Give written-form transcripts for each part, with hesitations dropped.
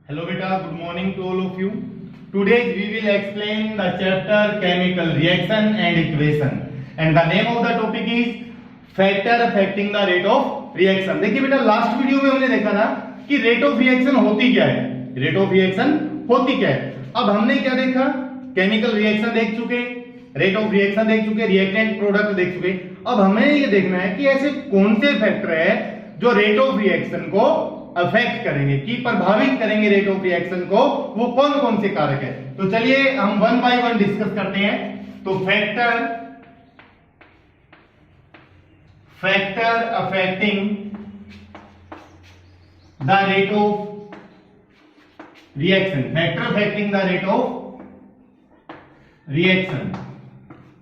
Hello beta, good morning to all of you. Today we will explain the chapter chemical reaction and equation and the name of the topic is factor affecting the rate of reaction. देखिए बेटा last video में हमने देखा ना कि rate of reaction होती क्या है, रेट ऑफ रिएक्शन होती क्या है। अब हमने क्या देखा, केमिकल रिएक्शन देख चुके, रेट ऑफ रिएक्शन देख चुके, रिएक्टेंट प्रोडक्ट देख चुके। अब हमें ये देखना है कि ऐसे कौन से फैक्टर है जो रेट ऑफ रिएक्शन को अफेक्ट करेंगे, कि प्रभावित करेंगे रेट ऑफ रिएक्शन को, वो कौन कौन से कारक है। तो चलिए हम वन बाय वन डिस्कस करते हैं। तो factor affecting the rate of reaction, factor affecting the rate of reaction.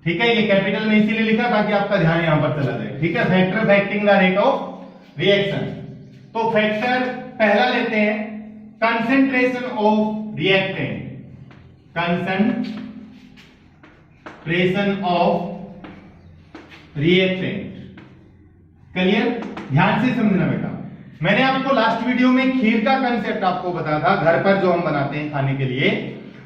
ठीक है, ये कैपिटल में इसीलिए लिखा ताकि आपका ध्यान यहां पर चला जाए। ठीक है, factor affecting the rate of reaction. तो फैक्टर पहला लेते हैं, concentration of reactant, concentration of reactant. Clear, ध्यान से समझना बेटा। मैंने आपको लास्ट वीडियो में खीर का कंसेप्ट आपको बताया था, घर पर जो हम बनाते हैं खाने के लिए।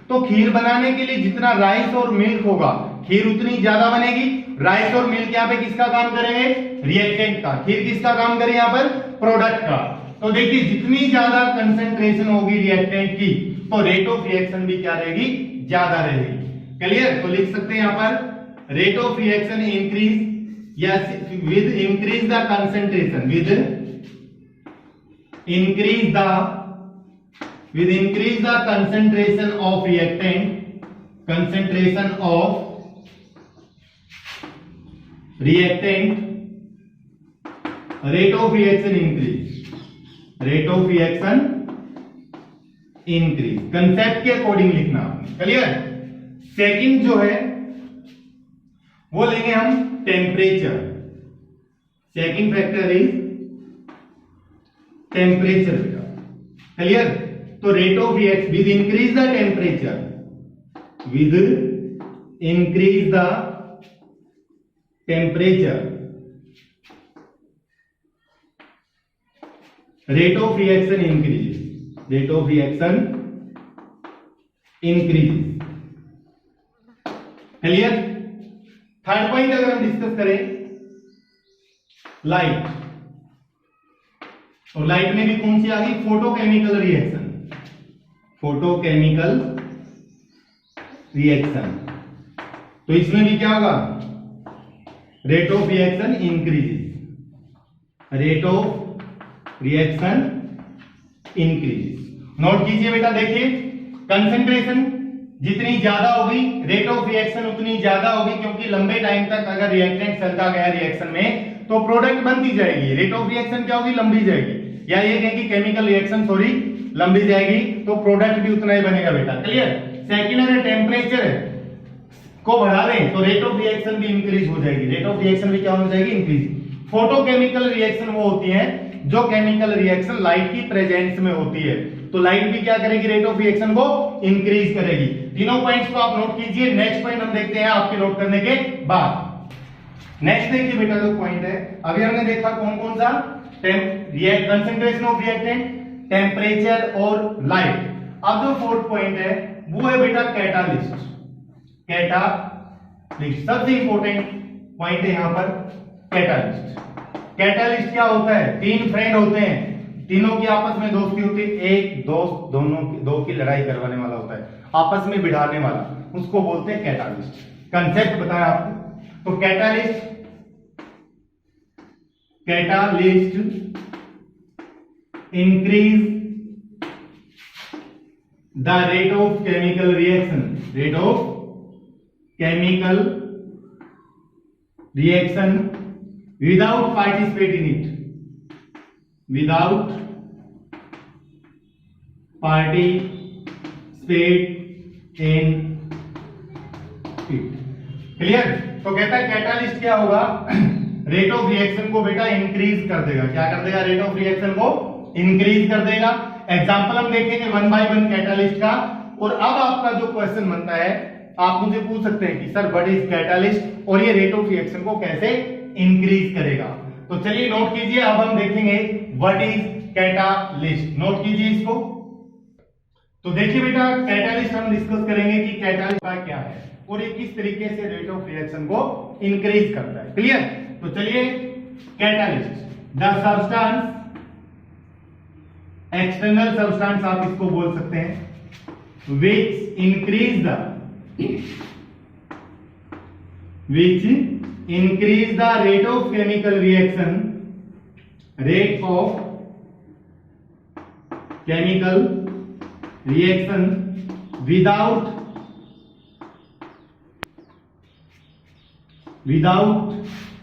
तो खीर बनाने के लिए जितना राइस और मिल्क होगा, खीर उतनी ज्यादा बनेगी। राइस और मिल्क यहाँ पे किसका काम करेंगे, रिएक्टेंट का। खीर किसका काम करें यहाँ पर, प्रोडक्ट का। तो देखिए जितनी ज्यादा कंसंट्रेशन होगी रिएक्टेंट की, तो रेट ऑफ रिएक्शन भी क्या रहेगी, ज्यादा रहेगी। क्लियर, तो लिख सकते हैं यहाँ पर रेट ऑफ रिएक्शन इंक्रीज या with increase the concentration, with increase the concentration of reactant, concentration of reactant, rate of reaction increase, rate of reaction increase। Concept के अकॉर्डिंग लिखना। क्लियर। सेकंड जो है वो लेंगे हम temperature. Second factor is temperature बेटा। Clear, तो rate of reaction with increase the temperature, with increase the temperature, rate of reaction increases, rate of reaction increases। Clear. Third point अगर हम डिस्कस करें, लाइट, तो लाइट में भी कौन सी आ गई, फोटोकेमिकल रिएक्शन, फोटोकेमिकल रिएक्शन। तो इसमें भी क्या होगा, rate of reaction increases, rate of reaction increases. Note कीजिए बेटा, देखिए कंसंट्रेशन जितनी ज्यादा होगी रेट ऑफ रिएक्शन उतनी ज्यादा होगी, क्योंकि लंबे टाइम तक अगर रिएक्टेंट चलता गया रिएक्शन में तो प्रोडक्ट बनती जाएगी। रेट ऑफ रिएक्शन क्या होगी, लंबी जाएगी, या ये कहें कि केमिकल रिएक्शन सॉरी लंबी जाएगी, तो प्रोडक्ट भी उतना ही बनेगा बेटा। क्लियर। सेकंड अगर टेम्परेचर को बढ़ा दें तो रेट ऑफ रिएक्शन भी इंक्रीज हो जाएगी, रेट ऑफ रिएक्शन भी क्या हो जाएगी, इंक्रीज। फोटोकेमिकल रिएक्शन वो होती है जो केमिकल रिएक्शन लाइट की प्रेजेंस में होती है, तो लाइट भी क्या करेगी, रेट ऑफ रिएक्शन को इंक्रीज करेगी। तीनों पॉइंट्स को आप नोट कीजिए। नेक्स्ट पॉइंट हम देखते हैं आपके नोट करने के बाद। नेक्स्ट देखिए बेटा, जो पॉइंट है अभी हमने देखा कौन कौन सा, कंसंट्रेशन ऑफ रिएक्टेंट, टेम्परेचर और लाइट। अब जो फोर्थ पॉइंट है वो है बेटा कैटालिस्ट। कैटालिस्ट सबसे इंपॉर्टेंट पॉइंट है यहां पर, कैटालिस्ट। कैटालिस्ट क्या होता है, तीन फ्रेंड होते हैं, तीनों की आपस में दोस्ती होती है, एक दोस्त दो की लड़ाई करवाने वाला होता है, आपस में भिड़ाने वाला, उसको बोलते हैं कैटालिस्ट। कंसेप्ट बताया आपको। तो catalyst increase the rate of chemical reaction, rate of chemical reaction without participate in it, without participate in it। Clear. तो कहता है कैटालिस्ट क्या होगा, रेट ऑफ रिएक्शन को बेटा इंक्रीज कर देगा। क्या कर देगा, रेट ऑफ रिएक्शन को इंक्रीज कर देगा। एग्जांपल हम देखेंगे वन बाय वन कैटालिस्ट का। और अब आपका जो क्वेश्चन बनता है, आप मुझे पूछ सकते हैं कि सर व्हाट इज कैटालिस्ट और ये रेट ऑफ रिएक्शन को कैसे इंक्रीज करेगा। तो चलिए नोट कीजिए, अब हम देखेंगे व्हाट इज कैटालिस्ट। नोट कीजिए इसको, तो देखिए बेटा, कैटालिस्ट हम डिस्कस करेंगे कि कैटालिस्ट का क्या है और ये किस तरीके से रेट ऑफ रिएक्शन को इंक्रीज करता है। क्लियर? तो चलिए, catalyst the substance, external substance आप इसको बोल सकते हैं, which increase the rate of chemical reaction, rate of chemical reaction without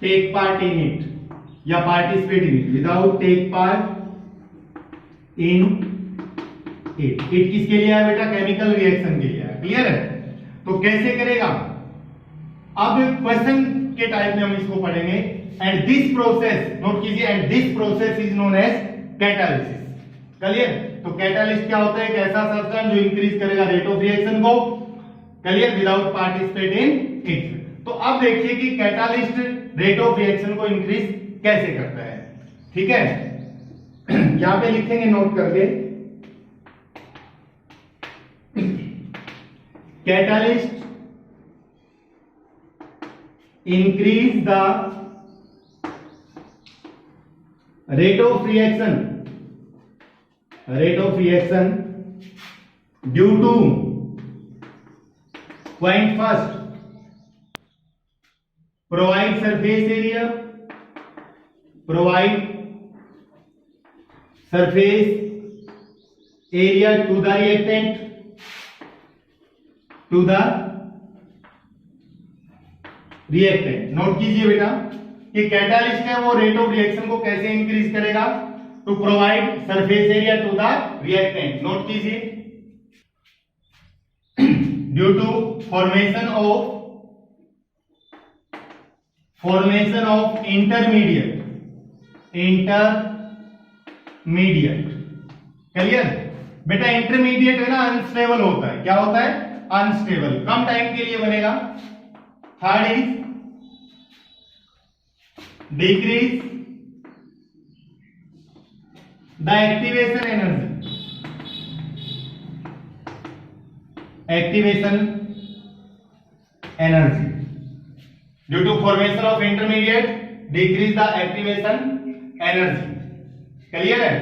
take part in it या participate in it, without take part in it किसके लिए है बेटा? केमिकल रिएक्शन के लिए है। क्लियर है? तो कैसे करेगा? अब क्वेश्चन के टाइप में हम इसको पढ़ेंगे। एंड दिस प्रोसेस, नोट कीजिए, and this process is known as catalysis. Clear? तो कैटालिस्ट क्या होता है? एक ऐसा सब्सटेंस जो इंक्रीज करेगा रेट ऑफ रिएक्शन को, clear, without participate in it. तो अब देखिए कि कैटालिस्ट रेट ऑफ रिएक्शन को इंक्रीज कैसे करता है। ठीक है, यहां पे लिखेंगे नोट करके, catalyst increase the rate of reaction due to point first provide surface area to the reactant, note कीजिए बेटा कि कैटालिस्ट है वो रेट ऑफ रिएक्शन को कैसे इंक्रीज करेगा? To provide surface area to the reactant. Note कीजिए, due to formation of intermediate. Clear बेटा? इंटरमीडिएट है ना, अनस्टेबल होता है। क्या होता है? अनस्टेबल, कम टाइम के लिए बनेगा। Third is decrease the activation energy due to formation of intermediate, decrease the activation energy. Clear है?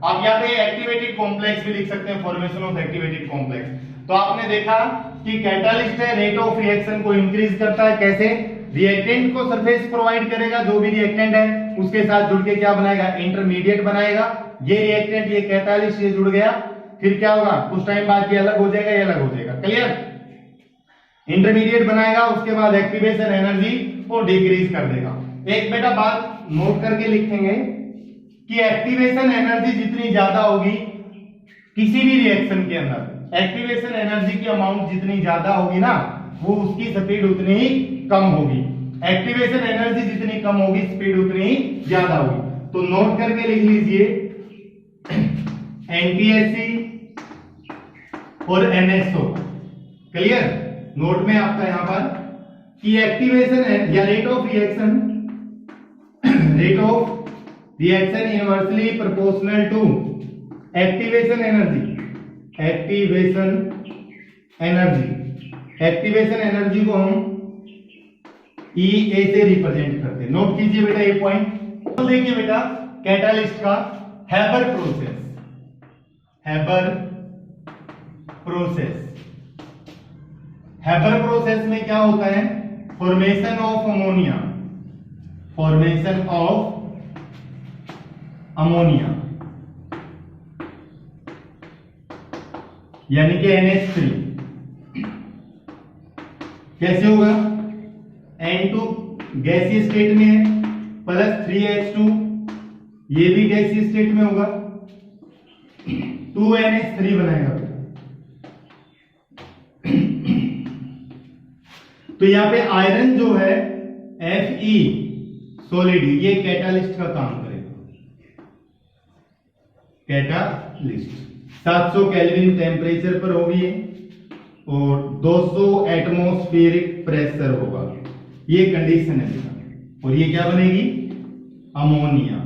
आप यहाँ पे एक्टिवेटेड कॉम्प्लेक्स भी लिख सकते हैं, फॉर्मेशन ऑफ एक्टिवेटेड कॉम्प्लेक्स। तो आपने देखा कि कैटालिस्ट है, रेट ऑफ रिएक्शन को इंक्रीज करता है। कैसे? रिएक्टेंट को सरफेस प्रोवाइड करेगा, जो भी रिएक्टेंट है उसके साथ जुड़ के क्या बनाएगा? इंटरमीडिएट बनाएगा। ये रिएक्टेंट, ये कैटालिस्ट, ये जुड़ गया, फिर क्या होगा? कुछ टाइम बाद ये अलग हो जाएगा, ये अलग हो जाएगा। क्लियर? इंटरमीडिएट बनाएगा, उसके बाद एक्टिवेशन एनर्जी को डिक्रीज कर देगा। एक बेटा बात नोट करके लिखेंगे कि एक्टिवेशन एनर्जी जितनी ज्यादा होगी किसी भी रिएक्शन के अंदर, एक्टिवेशन एनर्जी की अमाउंट जितनी ज्यादा होगी ना, वो उसकी स्पीड उतनी ही कम होगी। एक्टिवेशन एनर्जी जितनी कम होगी, स्पीड उतनी ही ज्यादा होगी। तो नोट करके लिख लीजिए, एनटीएससी और एनएसओ। क्लियर? नोट में आपका यहां पर कि एक्टिवेशन या rate of reaction inversely proportional to activation energy को हम EA से रिप्रेजेंट करते हैं। नोट कीजिए बेटा ये पॉइंट। तो देखिए बेटा, कैटालिस्ट का हैबर प्रोसेस में क्या होता है? फॉर्मेशन ऑफ अमोनिया यानी कि NH3। कैसे होगा? N2 गैसीय स्टेट में है, प्लस 3H2, ये भी गैसीय स्टेट में होगा, 2NH3 बनाएगा। तो यहां पे आयरन जो है Fe सॉलिड, ये कैटालिस्ट का काम करेगा। कैटालिस्ट 700 केल्विन टेम्परेचर पर होगी और 200 एटमॉस्फेरिक प्रेशर होगा। ये कंडीशन है और ये क्या बनेगी? Ammonia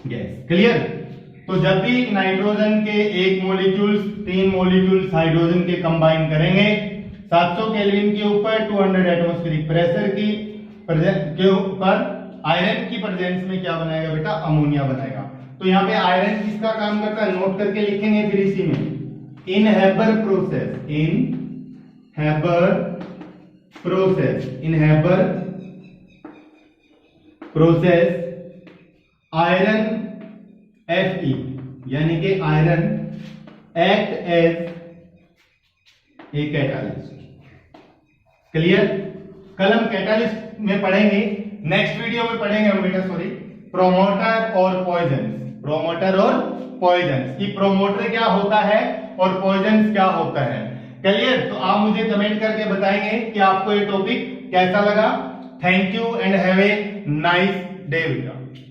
gas. क्लियर? तो जब भी नाइट्रोजन के एक मॉलिक्यूल्स 3 मॉलिक्यूल्स हाइड्रोजन के कंबाइन करेंगे 700 केल्विन के ऊपर 200 एटमॉस्फेरिक प्रेशर के ऊपर आयरन की प्रेजेंस में क्या बनाएगा बेटा, अमोनिया बनाएगा। तो यहाँ पे आयरन किसका काम करता है, नोट करके लिखेंगे फिर इसी में, in Haber process iron Fe यानी कि iron act as a catalyst. Clear? कल हम कैटालिस्ट में पढ़ेंगे, नेक्स्ट वीडियो में पढ़ेंगे हम बेटा प्रोमोटर और पॉइजन्स कि प्रोमोटर क्या होता है और पॉइजन्स क्या होता है। क्लियर? तो आप मुझे कमेंट करके बताएंगे कि आपको ये टॉपिक कैसा लगा। Thank you and have a nice day बेटा।